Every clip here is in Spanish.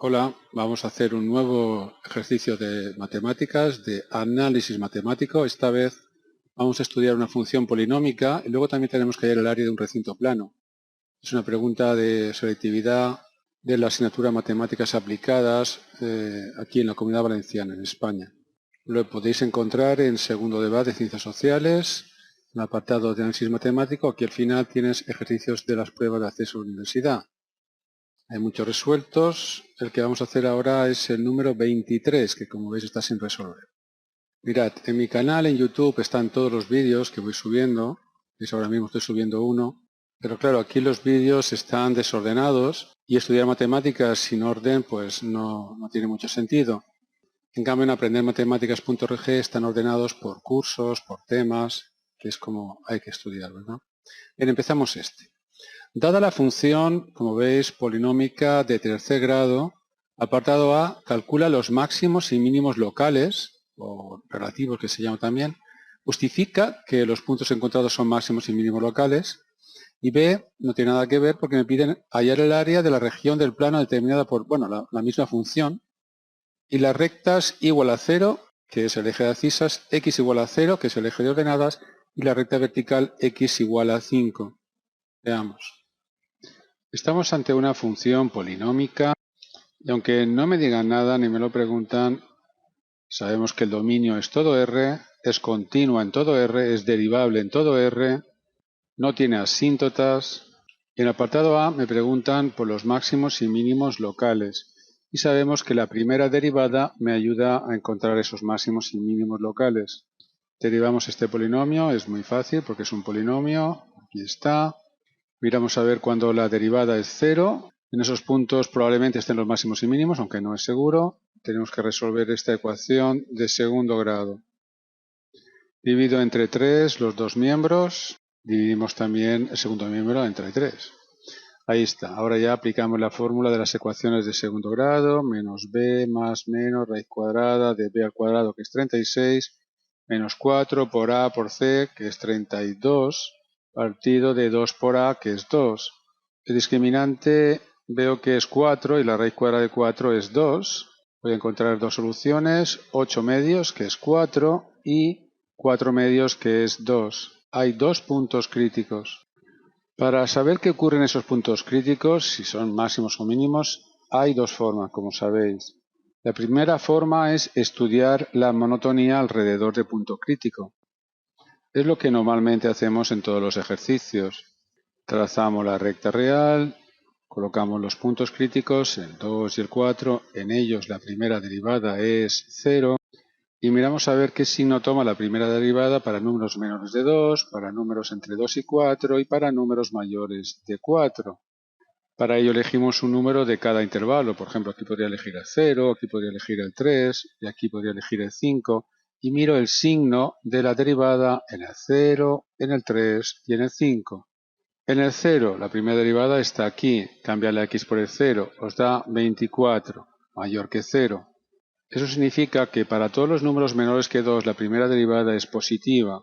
Hola, vamos a hacer un nuevo ejercicio de matemáticas, de análisis matemático. Esta vez vamos a estudiar una función polinómica y luego también tenemos que hallar el área de un recinto plano. Es una pregunta de selectividad de la asignatura Matemáticas Aplicadas aquí en la Comunidad Valenciana, en España. Lo podéis encontrar en segundo debate de Ciencias Sociales, en el apartado de análisis matemático. Aquí al final tienes ejercicios de las pruebas de acceso a la universidad. Hay muchos resueltos. El que vamos a hacer ahora es el número 23, que como veis está sin resolver. Mirad, en mi canal en YouTube están todos los vídeos que voy subiendo. ¿Veis? Ahora mismo estoy subiendo uno. Pero claro, aquí los vídeos están desordenados y estudiar matemáticas sin orden pues no tiene mucho sentido. En cambio, en aprendermatemáticas.org están ordenados por cursos, por temas, que es como hay que estudiar, ¿verdad? Bien, empezamos este. Dada la función, como veis, polinómica de tercer grado, apartado A, calcula los máximos y mínimos locales, o relativos que se llama también, justifica que los puntos encontrados son máximos y mínimos locales, y B, no tiene nada que ver porque me piden hallar el área de la región del plano determinada por, bueno, la misma función, y las rectas igual a 0, que es el eje de abscisas, x igual a 0, que es el eje de ordenadas, y la recta vertical x igual a 5. Veamos. Estamos ante una función polinómica y aunque no me digan nada ni me lo preguntan, sabemos que el dominio es todo R, es continua en todo R, es derivable en todo R, no tiene asíntotas. En el apartado A me preguntan por los máximos y mínimos locales y sabemos que la primera derivada me ayuda a encontrar esos máximos y mínimos locales. Derivamos este polinomio, es muy fácil porque es un polinomio, aquí está. Miramos a ver cuando la derivada es 0. En esos puntos probablemente estén los máximos y mínimos, aunque no es seguro. Tenemos que resolver esta ecuación de segundo grado. Divido entre 3 los dos miembros. Dividimos también el segundo miembro entre 3. Ahí está. Ahora ya aplicamos la fórmula de las ecuaciones de segundo grado. Menos b más menos raíz cuadrada de b al cuadrado, que es 36. Menos 4 por a por c, que es 32. Partido de 2 por a, que es 2. El discriminante veo que es 4 y la raíz cuadrada de 4 es 2. Voy a encontrar dos soluciones, 8 medios, que es 4, y 4 medios, que es 2. Hay dos puntos críticos. Para saber qué ocurre en esos puntos críticos, si son máximos o mínimos, hay dos formas, como sabéis. La primera forma es estudiar la monotonía alrededor del punto crítico. Es lo que normalmente hacemos en todos los ejercicios. Trazamos la recta real, colocamos los puntos críticos, el 2 y el 4, en ellos la primera derivada es 0, y miramos a ver qué signo toma la primera derivada para números menores de 2, para números entre 2 y 4 y para números mayores de 4. Para ello elegimos un número de cada intervalo, por ejemplo aquí podría elegir el 0, aquí podría elegir el 3 y aquí podría elegir el 5, y miro el signo de la derivada en el 0, en el 3 y en el 5. En el 0, la primera derivada está aquí, cambia la x por el 0, os da 24, mayor que 0. Eso significa que para todos los números menores que 2 la primera derivada es positiva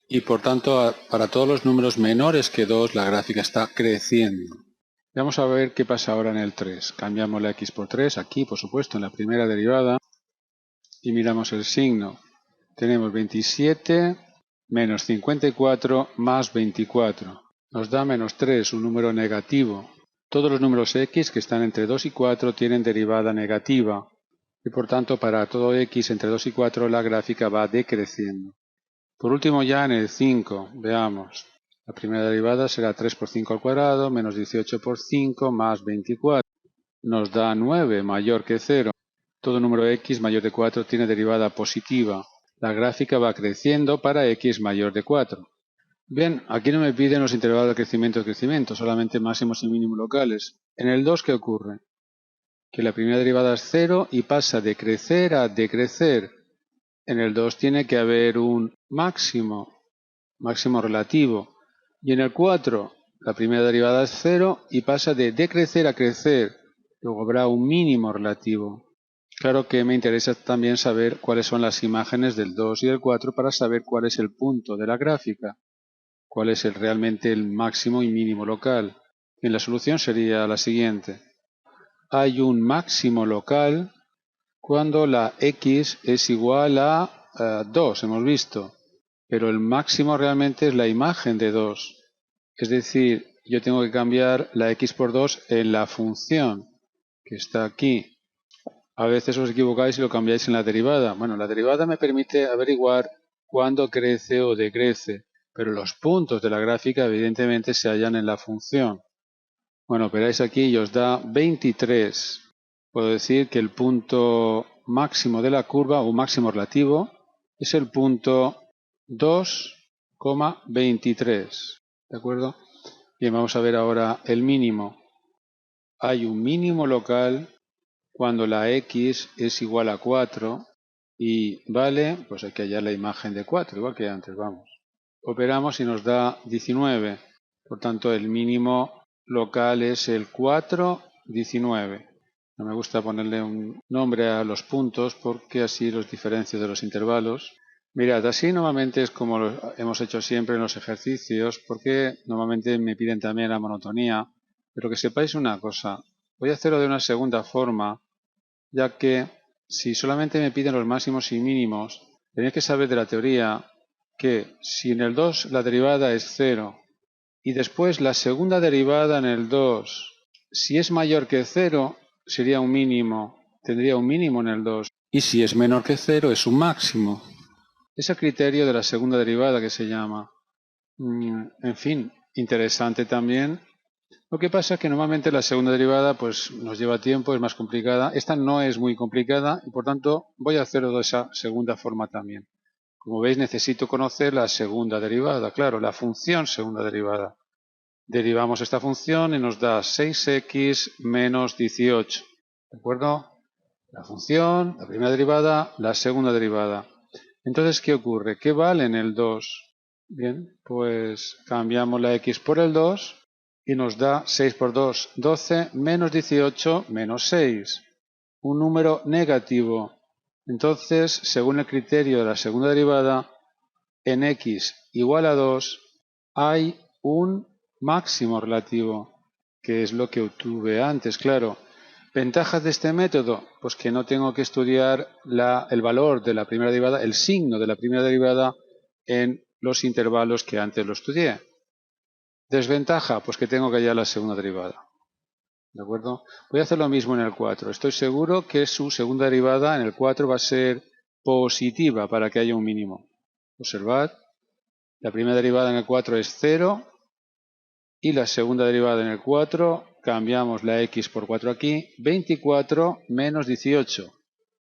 y por tanto para todos los números menores que 2 la gráfica está creciendo. Vamos a ver qué pasa ahora en el 3. Cambiamos la x por 3, aquí por supuesto en la primera derivada, y miramos el signo. Tenemos 27 menos 54 más 24. Nos da menos 3, un número negativo. Todos los números x que están entre 2 y 4 tienen derivada negativa. Y por tanto, para todo x entre 2 y 4 la gráfica va decreciendo. Por último, ya en el 5, veamos. La primera derivada será 3 por 5 al cuadrado menos 18 por 5 más 24. Nos da 9, mayor que 0. Todo número x mayor de 4 tiene derivada positiva. La gráfica va creciendo para x mayor de 4. Bien, aquí no me piden los intervalos de crecimiento, solamente máximos y mínimos locales. En el 2, ¿qué ocurre? Que la primera derivada es 0 y pasa de crecer a decrecer. En el 2 tiene que haber un máximo relativo. Y en el 4, la primera derivada es 0 y pasa de decrecer a crecer. Luego habrá un mínimo relativo. Claro que me interesa también saber cuáles son las imágenes del 2 y del 4 para saber cuál es el punto de la gráfica, cuál es realmente el máximo y mínimo local. Y la solución sería la siguiente. Hay un máximo local cuando la x es igual a 2, hemos visto, pero el máximo realmente es la imagen de 2. Es decir, yo tengo que cambiar la x por 2 en la función que está aquí. A veces os equivocáis y lo cambiáis en la derivada. Bueno, la derivada me permite averiguar cuándo crece o decrece, pero los puntos de la gráfica evidentemente se hallan en la función. Bueno, operáis aquí y os da 23. Puedo decir que el punto máximo de la curva, o máximo relativo, es el punto 2,23. ¿De acuerdo? Bien, vamos a ver ahora el mínimo. Hay un mínimo local cuando la x es igual a 4 y vale, pues hay que hallar la imagen de 4, igual que antes, vamos. Operamos y nos da 19. Por tanto, el mínimo local es el 4,19. No me gusta ponerle un nombre a los puntos porque así los diferencio de los intervalos. Mirad, así normalmente es como lo hemos hecho siempre en los ejercicios, porque normalmente me piden también la monotonía. Pero que sepáis una cosa, voy a hacerlo de una segunda forma, ya que si solamente me piden los máximos y mínimos, tenéis que saber de la teoría que si en el 2 la derivada es 0 y después la segunda derivada en el 2, si es mayor que 0, sería un mínimo, tendría un mínimo en el 2, y si es menor que 0 es un máximo. Es el criterio de la segunda derivada que se llama. En fin, interesante también. Lo que pasa es que normalmente la segunda derivada pues nos lleva tiempo, es más complicada. Esta no es muy complicada y por tanto voy a hacerlo de esa segunda forma también. Como veis necesito conocer la segunda derivada, claro, la función segunda derivada. Derivamos esta función y nos da 6x menos 18. ¿De acuerdo? La función, la primera derivada, la segunda derivada. Entonces, ¿qué ocurre? ¿Qué vale en el 2? Bien, pues cambiamos la x por el 2 y nos da 6 por 2, 12, menos 18, menos 6. Un número negativo. Entonces, según el criterio de la segunda derivada, en x igual a 2 hay un máximo relativo, que es lo que obtuve antes, claro. ¿Ventajas de este método? Pues que no tengo que estudiar el valor de la primera derivada, el signo de la primera derivada en los intervalos que antes lo estudié. Desventaja, pues que tengo que hallar la segunda derivada. ¿De acuerdo? Voy a hacer lo mismo en el 4. Estoy seguro que su segunda derivada en el 4 va a ser positiva para que haya un mínimo. Observad, la primera derivada en el 4 es 0 y la segunda derivada en el 4, cambiamos la x por 4 aquí, 24 menos 18,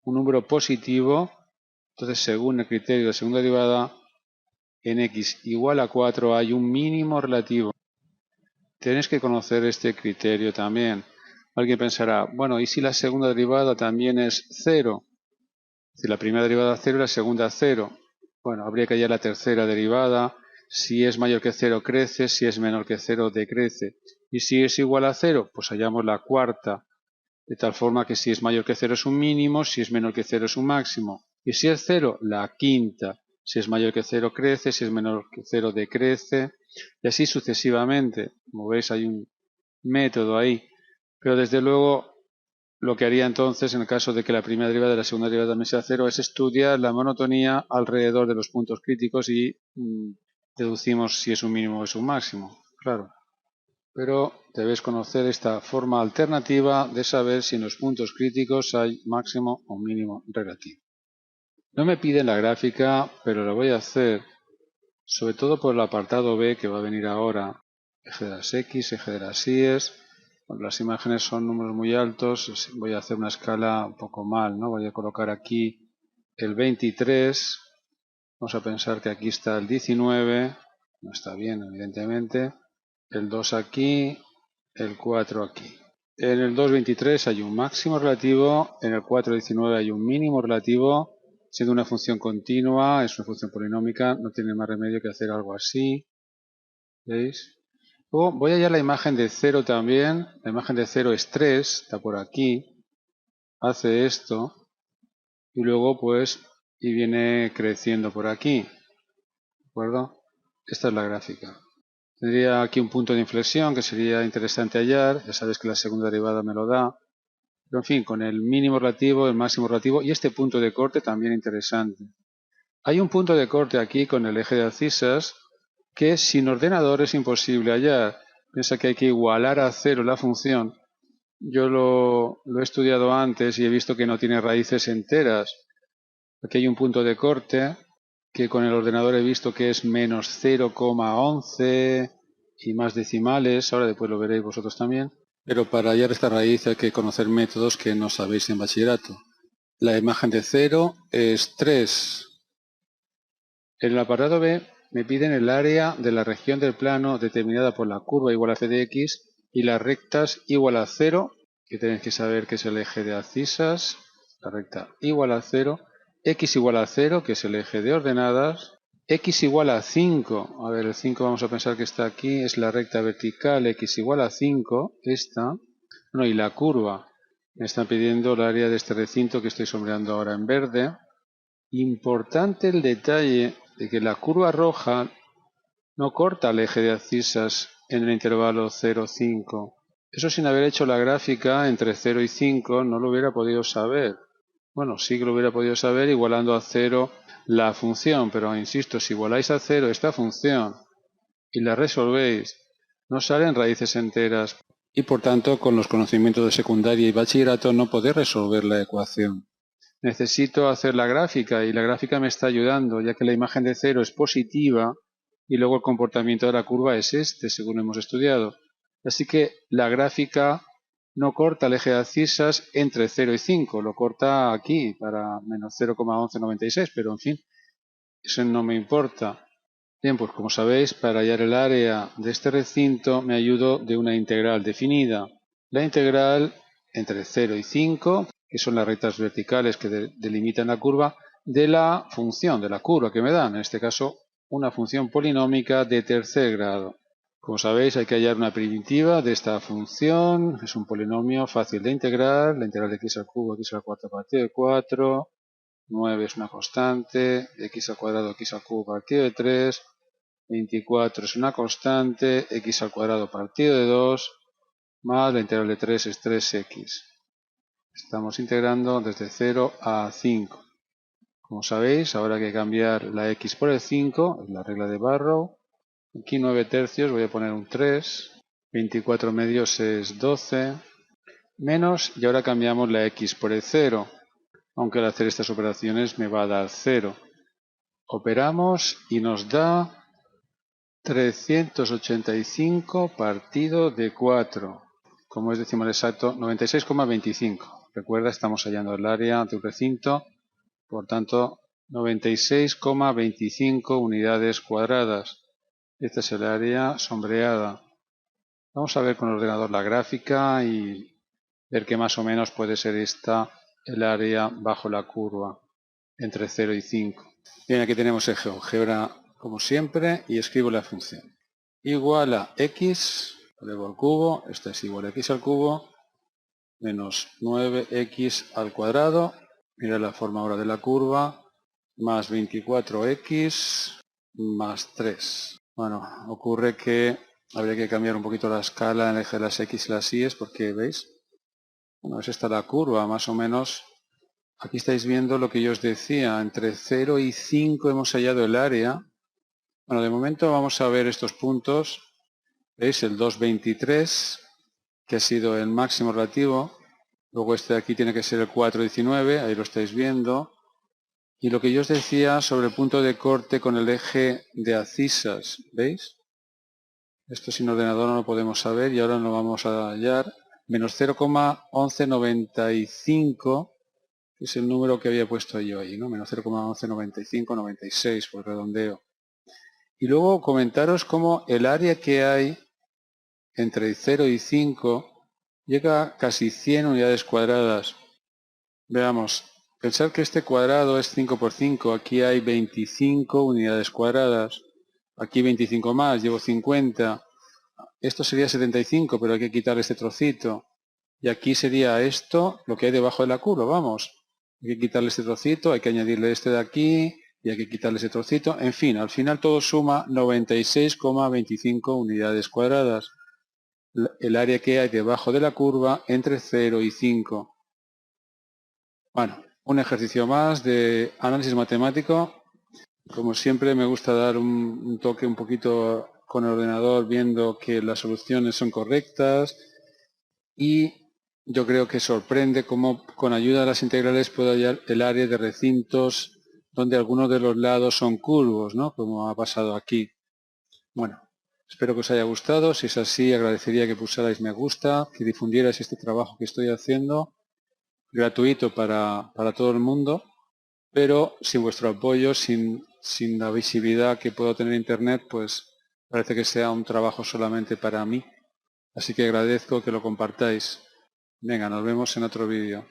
un número positivo. Entonces, según el criterio de segunda derivada, en x igual a 4 hay un mínimo relativo. Tenéis que conocer este criterio también. Alguien pensará, bueno, ¿y si la segunda derivada también es 0? Si la primera derivada es 0 y la segunda 0. Bueno, habría que hallar la tercera derivada. Si es mayor que 0 crece, si es menor que 0 decrece. Y si es igual a 0, pues hallamos la cuarta. De tal forma que si es mayor que 0 es un mínimo, si es menor que 0 es un máximo. Y si es 0, la quinta. Si es mayor que 0 crece, si es menor que 0 decrece. Y así sucesivamente. Como veis hay un método ahí. Pero desde luego lo que haría entonces, en el caso de que la primera derivada y la segunda derivada también sea 0, es estudiar la monotonía alrededor de los puntos críticos y deducimos si es un mínimo o es un máximo. Claro. Pero debéis conocer esta forma alternativa de saber si en los puntos críticos hay máximo o mínimo relativo. No me piden la gráfica, pero lo voy a hacer, sobre todo por el apartado B que va a venir ahora. Eje de las X, eje de las Y's. Cuando las imágenes son números muy altos, voy a hacer una escala un poco mal, ¿no? Voy a colocar aquí el 23. Vamos a pensar que aquí está el 19. No está bien, evidentemente. El 2 aquí, el 4 aquí. En el 2,23 hay un máximo relativo, en el 4,19 hay un mínimo relativo. Siendo una función continua, es una función polinómica, no tiene más remedio que hacer algo así. ¿Veis? Luego voy a hallar la imagen de 0 también. La imagen de 0 es 3, está por aquí. hace esto y luego pues y viene creciendo por aquí, ¿de acuerdo? Esta es la gráfica. Tendría aquí un punto de inflexión que sería interesante hallar, ya sabes que la segunda derivada me lo da, pero en fin, con el mínimo relativo, el máximo relativo y este punto de corte también interesante. Hay un punto de corte aquí con el eje de abscisas que sin ordenador es imposible hallar. Piensa que hay que igualar a cero la función. Yo lo he estudiado antes y he visto que no tiene raíces enteras. Aquí hay un punto de corte que con el ordenador he visto que es menos 0,11 y más decimales. Ahora después lo veréis vosotros también. Pero para hallar esta raíz hay que conocer métodos que no sabéis en bachillerato. La imagen de 0 es 3. En el apartado B me piden el área de la región del plano determinada por la curva igual a f de x y las rectas igual a 0, que tenéis que saber que es el eje de abscisas, la recta igual a 0, x igual a 0, que es el eje de ordenadas, x igual a 5, a ver, el 5 vamos a pensar que está aquí, es la recta vertical, x igual a 5, esta, bueno, y la curva, me están pidiendo el área de este recinto que estoy sombreando ahora en verde. Importante el detalle de que la curva roja no corta el eje de abscisas en el intervalo 0, 5. Eso sin haber hecho la gráfica entre 0 y 5 no lo hubiera podido saber. Bueno, sí que lo hubiera podido saber igualando a 0 la función, pero insisto, si igualáis a 0 esta función y la resolvéis, no salen raíces enteras y por tanto con los conocimientos de secundaria y bachillerato no podéis resolver la ecuación. Necesito hacer la gráfica y la gráfica me está ayudando ya que la imagen de 0 es positiva y luego el comportamiento de la curva es este según hemos estudiado. Así que la gráfica no corta el eje de abscisas entre 0 y 5, lo corta aquí para menos 0,1196, pero en fin, eso no me importa. Bien, pues como sabéis, para hallar el área de este recinto me ayudo de una integral definida. La integral entre 0 y 5, que son las rectas verticales que delimitan la curva, de la función, de la curva que me dan, en este caso una función polinómica de tercer grado. Como sabéis, hay que hallar una primitiva de esta función, es un polinomio fácil de integrar, la integral de x al cubo, x a la cuarta partido de 4, 9 es una constante, x al cuadrado, x al cubo partido de 3, 24 es una constante, x al cuadrado partido de 2, más la integral de 3 es 3x. Estamos integrando desde 0 a 5. Como sabéis, ahora hay que cambiar la x por el 5, es la regla de Barrow. Aquí 9 tercios, voy a poner un 3, 24 medios es 12, menos, y ahora cambiamos la x por el 0, aunque al hacer estas operaciones me va a dar 0. Operamos y nos da 385 partido de 4, como es decimal exacto, 96,25. Recuerda, estamos hallando el área de un recinto, por tanto, 96,25 unidades cuadradas. Este es el área sombreada. Vamos a ver con el ordenador la gráfica y ver que más o menos puede ser esta el área bajo la curva, entre 0 y 5. Bien, aquí tenemos el GeoGebra como siempre y escribo la función. Igual a x, lo elevo al cubo, esto es igual a x al cubo, menos 9x al cuadrado, mira la forma ahora de la curva, más 24x más 3. Bueno, ocurre que habría que cambiar un poquito la escala en el eje de las x y las y porque, ¿veis? Bueno, es esta la curva, más o menos. Aquí estáis viendo lo que yo os decía, entre 0 y 5 hemos hallado el área. Bueno, de momento vamos a ver estos puntos. ¿Veis? El 2,23, que ha sido el máximo relativo. Luego este de aquí tiene que ser el 4,19, ahí lo estáis viendo. Y lo que yo os decía sobre el punto de corte con el eje de abscisas, ¿veis? Esto sin ordenador no lo podemos saber y ahora lo vamos a hallar. Menos 0,1195, que es el número que había puesto yo ahí, ¿no? Menos 0,1195, 96 por redondeo. Y luego comentaros cómo el área que hay entre 0 y 5 llega a casi 100 unidades cuadradas. Veamos, pensar que este cuadrado es 5 por 5, aquí hay 25 unidades cuadradas, aquí 25 más, llevo 50, esto sería 75, pero hay que quitar este trocito, Y aquí sería esto, lo que hay debajo de la curva, vamos. Hay que quitarle este trocito, hay que añadirle este de aquí, y hay que quitarle ese trocito. En fin, al final todo suma 96,25 unidades cuadradas. El área que hay debajo de la curva entre 0 y 5. Bueno, un ejercicio más de análisis matemático. Como siempre me gusta dar un toque un poquito con el ordenador viendo que las soluciones son correctas y yo creo que sorprende cómo con ayuda de las integrales puedo hallar el área de recintos donde algunos de los lados son curvos, ¿no? Como ha pasado aquí. Bueno, espero que os haya gustado. Si es así, agradecería que pulsarais me gusta, que difundierais este trabajo que estoy haciendo, gratuito para todo el mundo, pero sin vuestro apoyo, sin la visibilidad que puedo tener en Internet, pues parece que sea un trabajo solamente para mí. Así que agradezco que lo compartáis. Venga, nos vemos en otro vídeo.